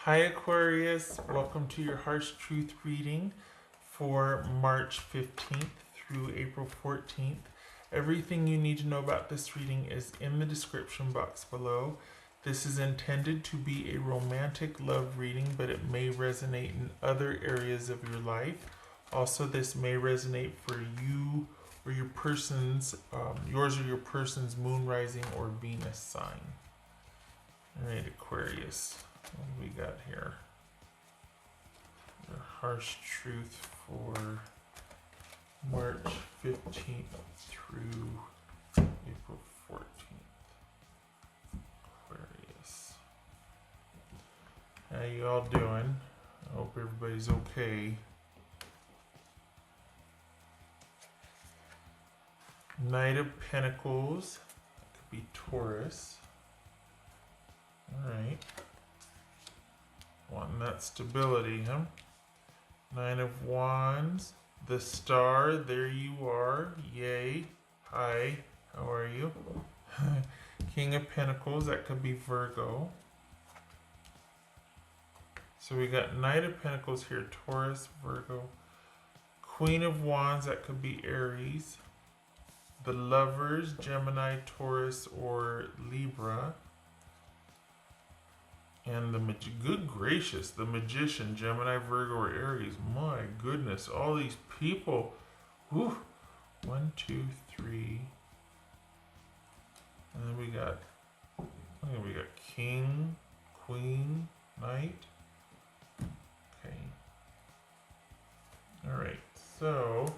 Hi Aquarius, welcome to your Harsh Truth reading for March 15th through April 14th. Everything you need to know about this reading is in the description box below. This is intended to be a romantic love reading, but it may resonate in other areas of your life. Also, this may resonate for you or your person's, yours or your person's moon, rising, or Venus sign. All right, Aquarius. What do we got here? The harsh truth for March 15th through April 14th. Aquarius. How you all doing? I hope everybody's okay. Knight of Pentacles. That could be Taurus. Alright. Wanting that stability, huh? Nine of Wands. The Star. There you are. Yay. Hi. How are you? King of Pentacles. That could be Virgo. So we got Knight of Pentacles here. Taurus, Virgo. Queen of Wands. That could be Aries. The Lovers. Gemini, Taurus, or Libra. And good gracious, the Magician, Gemini, Virgo, or Aries. My goodness, all these people. Whew. 1, 2, 3. And then we got King, Queen, Knight. Okay. All right. So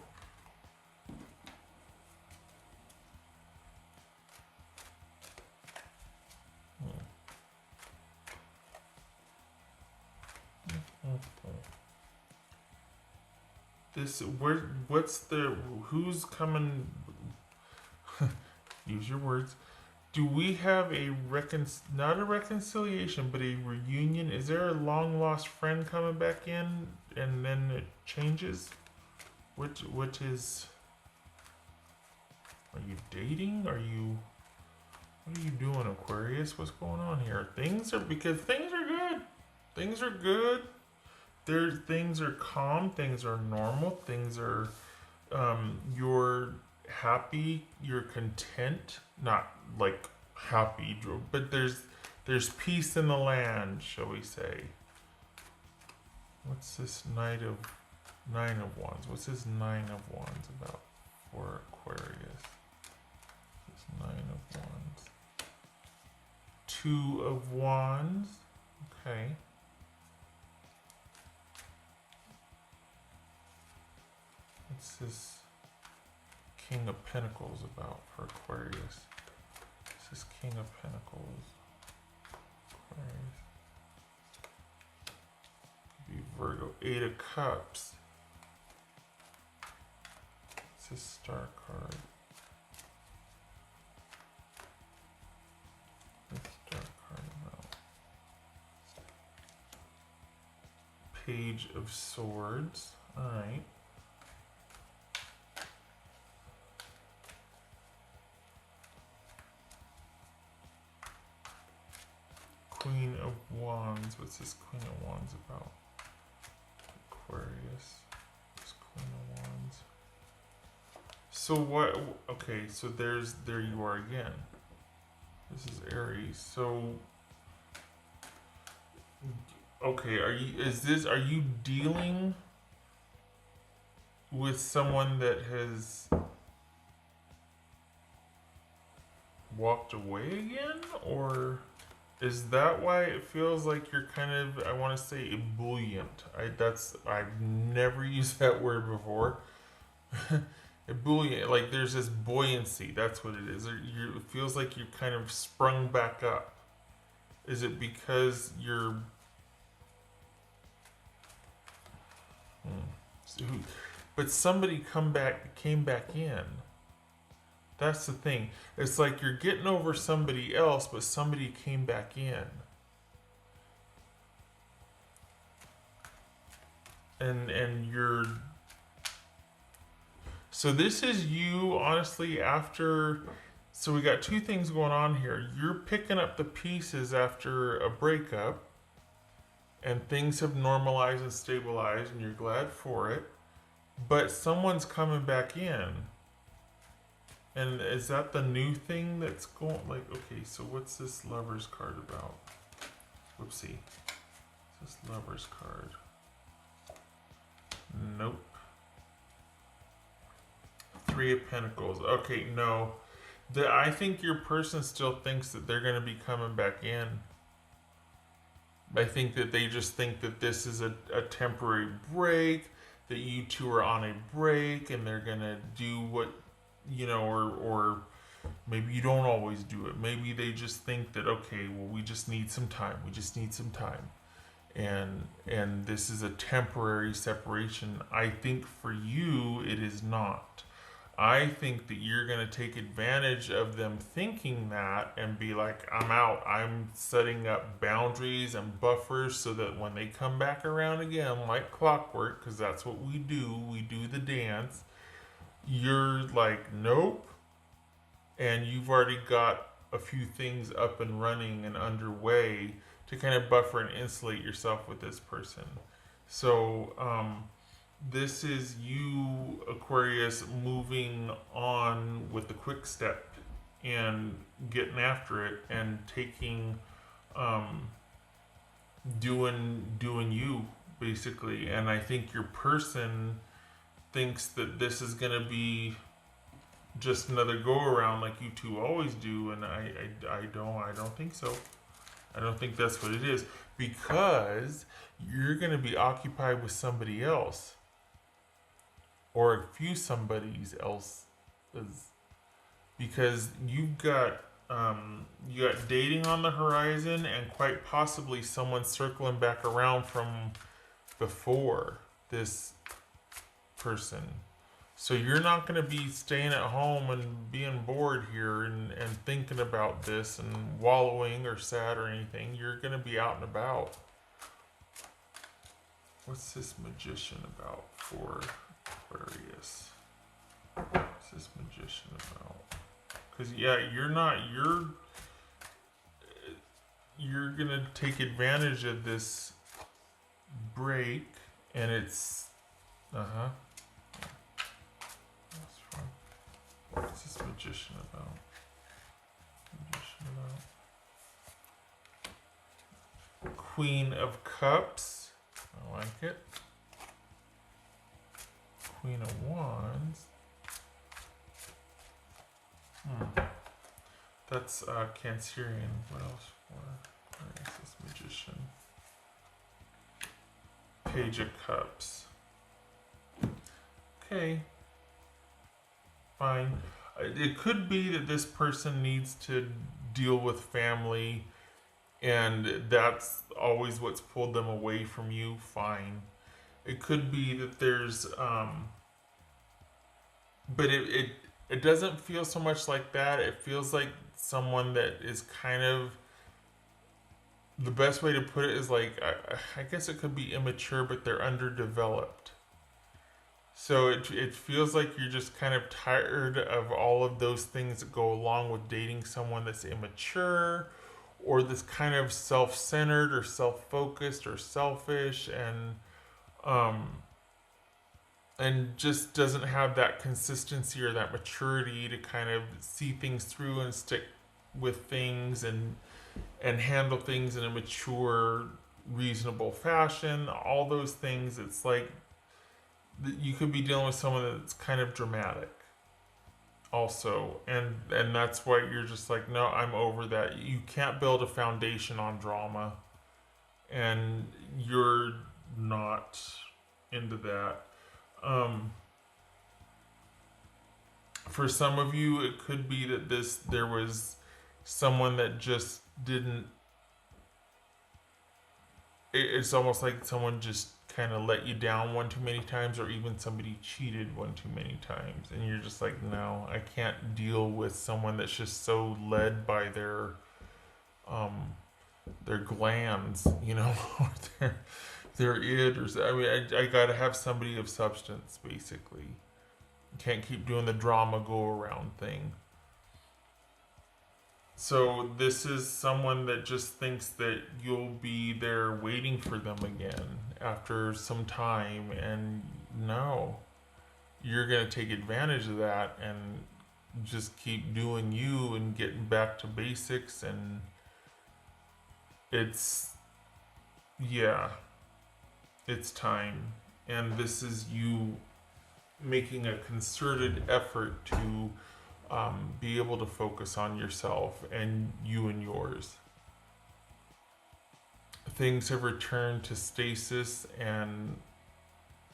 who's coming? Use your words. Do we have not a reconciliation, but a reunion? Is there a long lost friend coming back in, and then it changes? What is? Are you dating? What are you doing, Aquarius? What's going on here? Things are good. Things are good. Things are calm, things are normal, things are, you're happy, you're content, not like happy, but there's peace in the land, shall we say. What's this Nine of Wands? What's this Nine of Wands about for Aquarius? This Nine of Wands. Two of Wands, okay. What's this King of Pentacles about for Aquarius? This is King of Pentacles. Aquarius. Could be Virgo. Eight of Cups. It's a star card. What's star card about? Page of Swords. Alright. Queen of Wands. What's this Queen of Wands about? Aquarius. This Queen of Wands. So what? Okay, so there you are again. This is Aries. So okay, are you dealing with someone that has walked away again, or is that why it feels like you're kind of, I want to say, ebullient? I've never used that word before. Ebullient, like there's this buoyancy. That's what it is. It feels like you're kind of sprung back up. Is it because you're? But somebody came back in. That's the thing. It's like you're getting over somebody else, but somebody came back in. And you're... So this is you, honestly, after... So we got two things going on here. You're picking up the pieces after a breakup, and things have normalized and stabilized, and you're glad for it. But someone's coming back in. And is that the new thing that's going, like, okay, so what's this Lover's card about? Whoopsie. What's this Lover's card? Nope. Three of Pentacles. Okay, no. I think your person still thinks that they're going to be coming back in. I think that they just think that this is a temporary break, that you two are on a break, and they're going to do what, or maybe you don't always do it. Maybe they just think that, okay, well, we just need some time. We just need some time. And this is a temporary separation. I think for you, it is not. I think that you're going to take advantage of them thinking that and be like, I'm out. I'm setting up boundaries and buffers so that when they come back around again, like clockwork, because that's what we do the dance, you're like, nope. And you've already got a few things up and running and underway to kind of buffer and insulate yourself with this person. So, this is you, Aquarius, moving on with the quick step and getting after it and taking, doing you, basically. And I think your person thinks that this is going to be just another go around like you two always do, and I don't think so. I don't think that's what it is, because you're going to be occupied with somebody else, or a few somebody's else, because you've got dating on the horizon, and quite possibly someone circling back around from before this person. So you're not going to be staying at home and being bored here and thinking about this and wallowing or sad or anything. You're going to be out and about. What's this Magician about for Aquarius? What's this Magician about? Because, yeah, you're going to take advantage of this break, and it's, what's this Magician about? Queen of Cups. I like it. Queen of Wands. That's Cancerian. What else for? Where is this Magician? Page of Cups. Okay. Fine. It could be that this person needs to deal with family, and that's always what's pulled them away from you. Fine. It could be that there's but it doesn't feel so much like that. It feels like someone that is kind of, the best way to put it is like, I guess it could be immature, but they're underdeveloped. So it feels like you're just kind of tired of all of those things that go along with dating someone that's immature, or this kind of self-centered or self-focused or selfish, and just doesn't have that consistency or that maturity to kind of see things through and stick with things and handle things in a mature, reasonable fashion. All those things, it's like you could be dealing with someone that's kind of dramatic also, and that's why you're just like, no, I'm over that. You can't build a foundation on drama, and you're not into that. For some of you, it could be that there was someone that just didn't, it's almost like someone just kind of let you down one too many times, or even somebody cheated one too many times, and you're just like, no, I can't deal with someone that's just so led by their glands, or their id, or I mean, I gotta have somebody of substance, basically. You can't keep doing the drama go around thing. So this is someone that just thinks that you'll be there waiting for them again after some time, and no, you're going to take advantage of that and just keep doing you and getting back to basics. And it's, yeah, it's time. And this is you making a concerted effort to be able to focus on yourself and you and yours. Things have returned to stasis and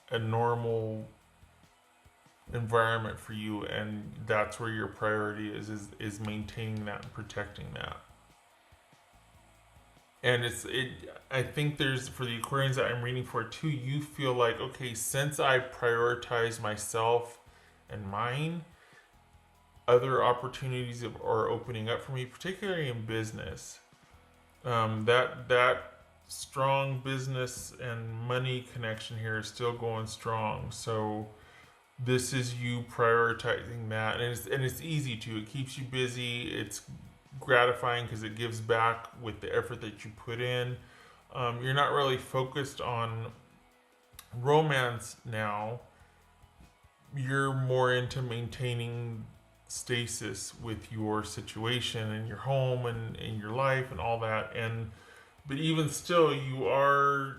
a normal environment for you, and that's where your priority is maintaining that and protecting that. And I think there's, for the Aquarians that I'm reading for too, you feel like, okay, since I prioritize myself and mine, other opportunities are opening up for me, particularly in business. That strong business and money connection here is still going strong. So this is you prioritizing that, and it's easy to. It keeps you busy. It's gratifying because it gives back with the effort that you put in. You're not really focused on romance now. You're more into maintaining stasis with your situation and your home and in your life and all that. And but even still, you are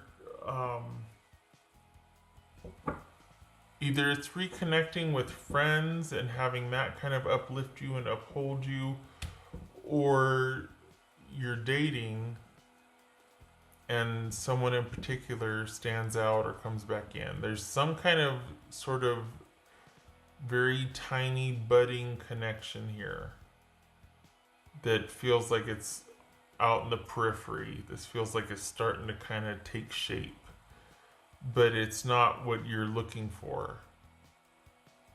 either it's reconnecting with friends and having that kind of uplift you and uphold you, or you're dating and someone in particular stands out or comes back in. There's some kind of sort of very tiny budding connection here that feels like it's out in the periphery. This feels like it's starting to kind of take shape, but it's not what you're looking for.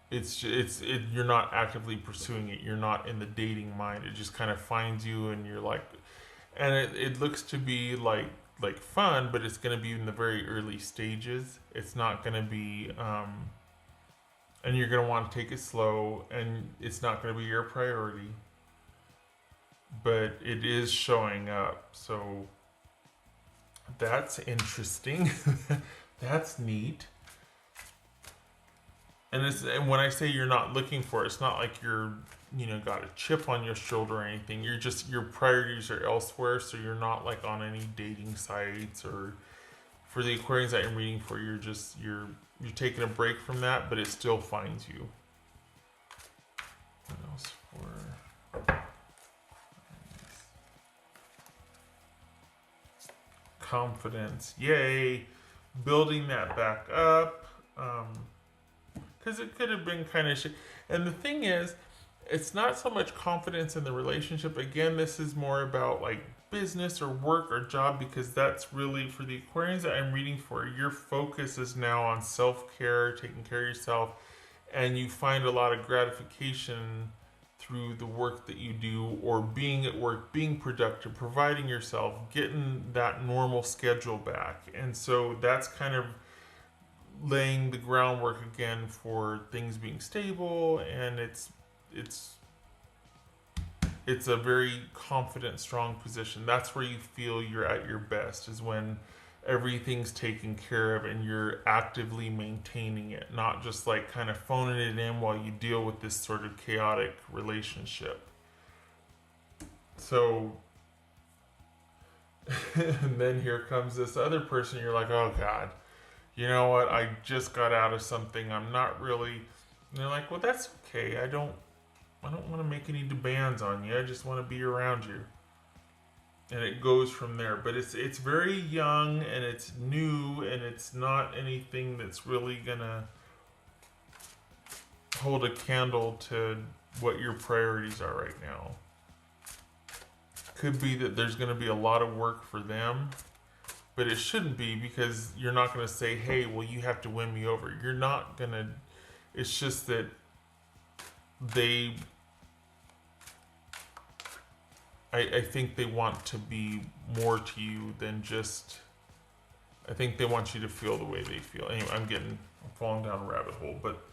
You're not actively pursuing it. You're not in the dating mind. It just kind of finds you, and you're like, and it looks to be like fun, but it's going to be in the very early stages. It's not going to be and you're going to want to take it slow, and it's not going to be your priority, but it is showing up. So that's interesting. That's neat. And when I say you're not looking for it, it's not like you're got a chip on your shoulder or anything. You're just, your priorities are elsewhere, so you're not like on any dating sites. Or for the Aquarians that I'm reading for, you're taking a break from that, but it still finds you. What else for confidence? Yay, building that back up. Because it could have been kind of shit. And the thing is, it's not so much confidence in the relationship. Again, this is more about like business or work or job, because that's really, for the Aquarians that I'm reading for, your focus is now on self-care, taking care of yourself, and you find a lot of gratification through the work that you do, or being at work, being productive, providing yourself, getting that normal schedule back. And so that's kind of laying the groundwork again for things being stable, and it's a very confident, strong position. That's where you feel you're at your best, is when everything's taken care of and you're actively maintaining it, not just like kind of phoning it in while you deal with this sort of chaotic relationship. So and then here comes this other person, you're like, oh God, you know what, I just got out of something, I'm not really, and they're like, well, that's okay, I don't want to make any demands on you, I just want to be around you. And it goes from there. But it's very young, and it's new, and it's not anything that's really gonna hold a candle to what your priorities are right now. Could be that there's gonna be a lot of work for them, but it shouldn't be, because you're not gonna say, hey, well, you have to win me over. You're not gonna, it's just that I think they want to be more to you than just, I think they want you to feel the way they feel. Anyway, I'm falling down a rabbit hole, but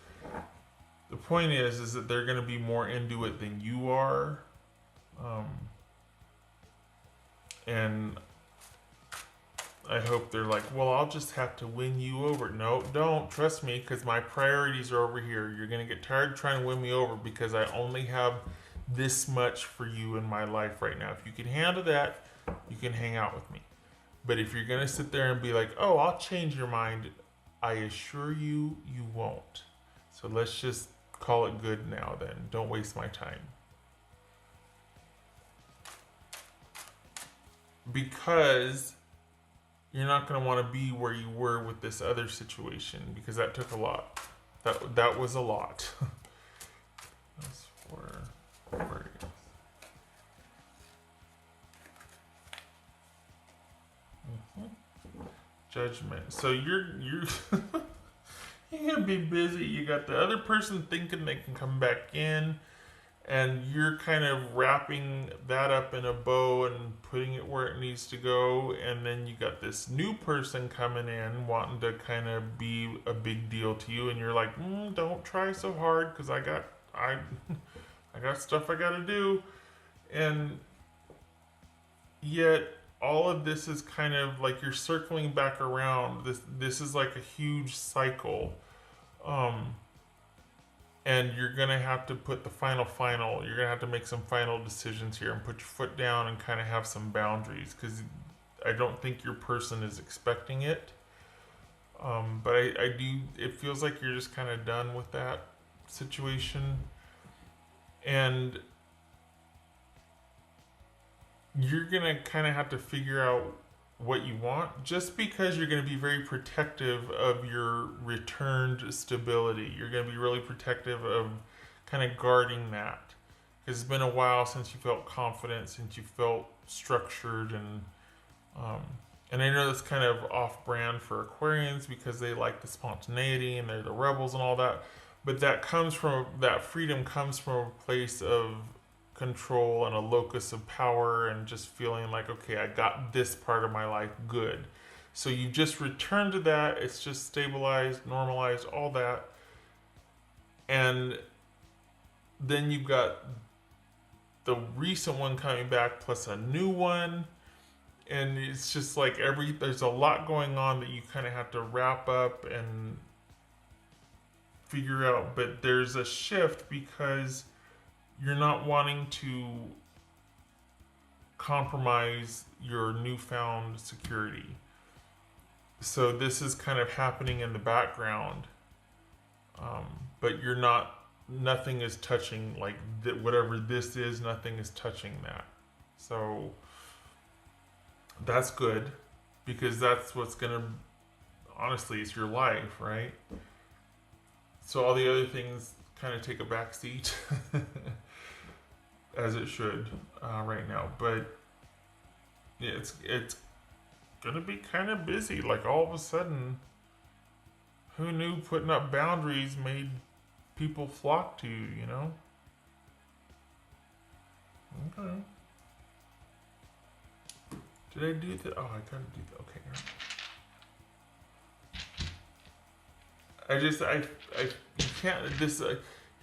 the point is that they're going to be more into it than you are, And I hope they're like, well, I'll just have to win you over. No, don't. Trust me, because my priorities are over here. You're going to get tired trying to win me over because I only have this much for you in my life right now. If you can handle that, you can hang out with me. But if you're going to sit there and be like, oh, I'll change your mind, I assure you, you won't. So let's just call it good now then. Don't waste my time. Because you're not going to want to be where you were with this other situation, because that took a lot. That was a lot. That's for Aquarius. Judgment. So you're you're gonna be busy. You got the other person thinking they can come back in, and you're kind of wrapping that up in a bow and putting it where it needs to go. And then you got this new person coming in wanting to kind of be a big deal to you, and you're like, don't try so hard because I got stuff I got to do. And yet all of this is kind of like you're circling back around. This is like a huge cycle. And you're going to have to put the final. You're going to have to make some final decisions here and put your foot down and kind of have some boundaries, because I don't think your person is expecting it. But I do, it feels like you're just kind of done with that situation. And you're going to kind of have to figure out what you want, just because you're going to be very protective of your returned stability. You're going to be really protective of kind of guarding that, because it's been a while since you felt confident, since you felt structured. And I know that's kind of off-brand for Aquarians because they like the spontaneity and they're the rebels and all that, but that freedom comes from a place of control and a locus of power, and just feeling like, okay, I got this part of my life good. So you just return to that. It's just stabilized, normalized, all that. And then you've got the recent one coming back plus a new one. And it's just like there's a lot going on that you kind of have to wrap up and figure out. But there's a shift because you're not wanting to compromise your newfound security. So this is kind of happening in the background, but nothing is touching, like whatever this is, nothing is touching that. So that's good, because that's what's gonna, honestly, it's your life, right? So all the other things kind of take a back seat. As it should right now. But yeah, it's gonna be kind of busy. Like all of a sudden, who knew putting up boundaries made people flock to you, you know? Okay. Did I do that? Oh, I gotta do that. Okay. You can't,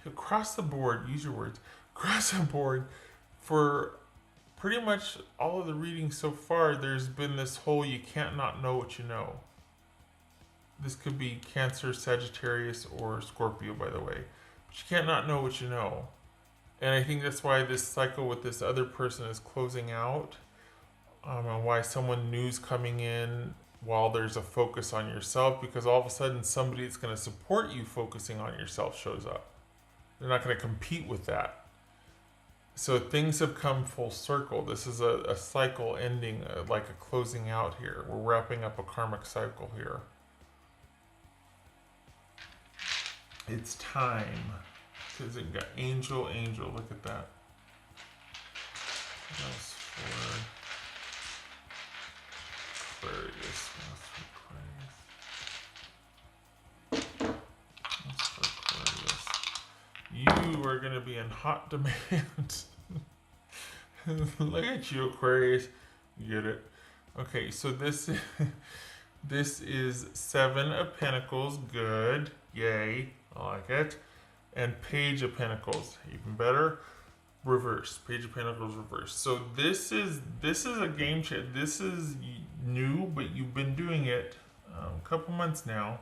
across the board, use your words, across the board, for pretty much all of the readings so far, there's been this whole you can't not know what you know. This could be Cancer, Sagittarius, or Scorpio, by the way. But you can't not know what you know. And I think that's why this cycle with this other person is closing out, and why someone new's coming in while there's a focus on yourself, because all of a sudden somebody that's going to support you focusing on yourself shows up. They're not going to compete with that. So things have come full circle. This is a cycle ending, like a closing out here. We're wrapping up a karmic cycle here. It's time. Because it got angel. Look at that. That's for Aquarius. That's for Aquarius. You are going to be in hot demand. Look at you, Aquarius. You get it. Okay, so this is 7 of Pentacles. Good. Yay. I like it. And Page of Pentacles. Even better. reverse. Page of Pentacles reverse. So this is a game changer. This is new, but you've been doing it a couple months now.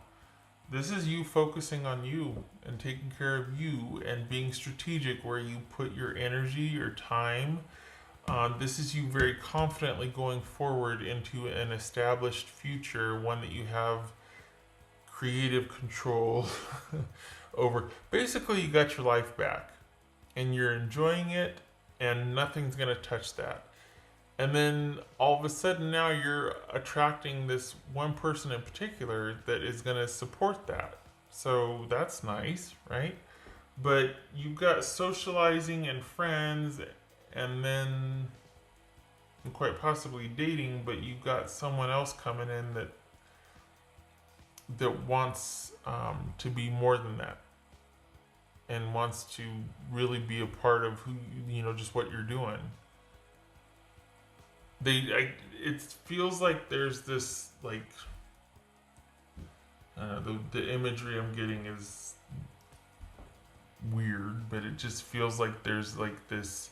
This is you focusing on you and taking care of you and being strategic where you put your energy, your time. This is you very confidently going forward into an established future, one that you have creative control over. Basically, you got your life back and you're enjoying it and nothing's going to touch that. And then all of a sudden now you're attracting this one person in particular that is going to support that. So that's nice, right? But you've got socializing and friends and then quite possibly dating, but you've got someone else coming in that wants to be more than that and wants to really be a part of who, just what you're doing. It feels like there's this, like, the imagery I'm getting is weird, but it just feels like there's like this,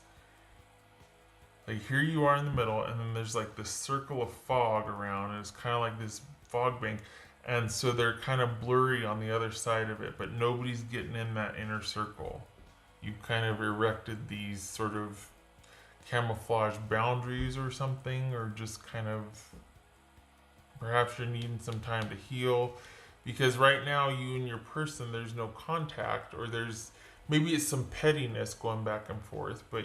like here you are in the middle and then there's like this circle of fog around and it's kind of like this fog bank, and so they're kind of blurry on the other side of it, but nobody's getting in that inner circle. You've kind of erected these sort of camouflage boundaries or something, or just kind of perhaps you're needing some time to heal, because right now you and your person, there's no contact, or there's maybe it's some pettiness going back and forth, but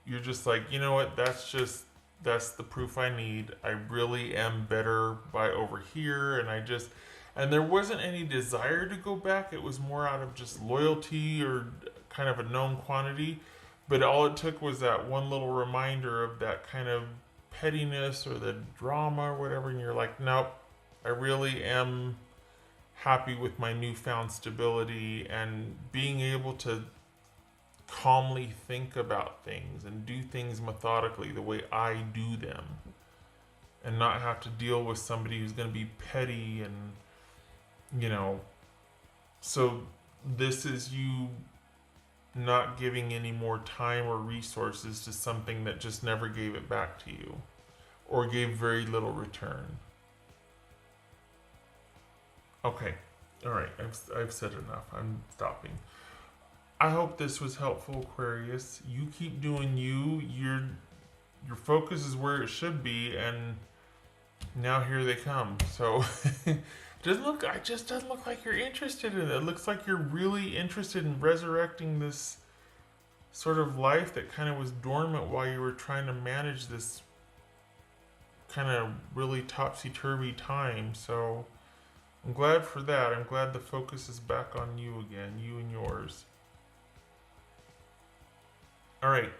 you're just like, you know what, that's the proof I need. I really am better by over here, and there wasn't any desire to go back. It was more out of just loyalty or kind of a known quantity. But all it took was that one little reminder of that kind of pettiness or the drama or whatever, and you're like, nope, I really am happy with my newfound stability and being able to calmly think about things and do things methodically the way I do them, and not have to deal with somebody who's going to be petty and, so this is you not giving any more time or resources to something that just never gave it back to you or gave very little return. Okay, all right, I've said enough. I'm stopping. I hope this was helpful, Aquarius. You keep doing you. Your focus is where it should be, and now here they come. So it just doesn't look like you're interested in it. It looks like you're really interested in resurrecting this sort of life that kind of was dormant while you were trying to manage this kind of really topsy-turvy time. So I'm glad for that. I'm glad the focus is back on you again, you and yours. All right.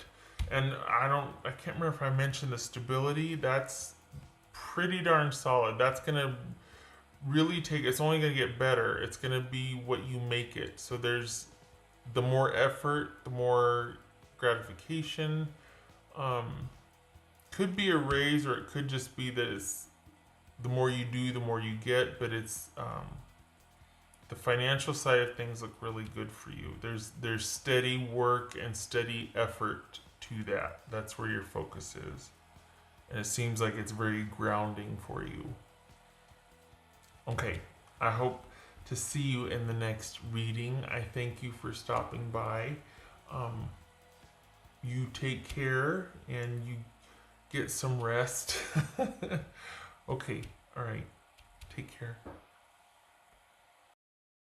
And I can't remember if I mentioned the stability. That's pretty darn solid. That's going to really it's only going to get better. It's going to be what you make it. So there's the more effort, the more gratification. Could be a raise, or it could just be that it's the more you do, the more you get, but it's the financial side of things look really good for you. There's steady work and steady effort to that. That's where your focus is. And it seems like it's very grounding for you. Okay, I hope to see you in the next reading. I thank you for stopping by. You take care and you get some rest. Okay, all right. Take care.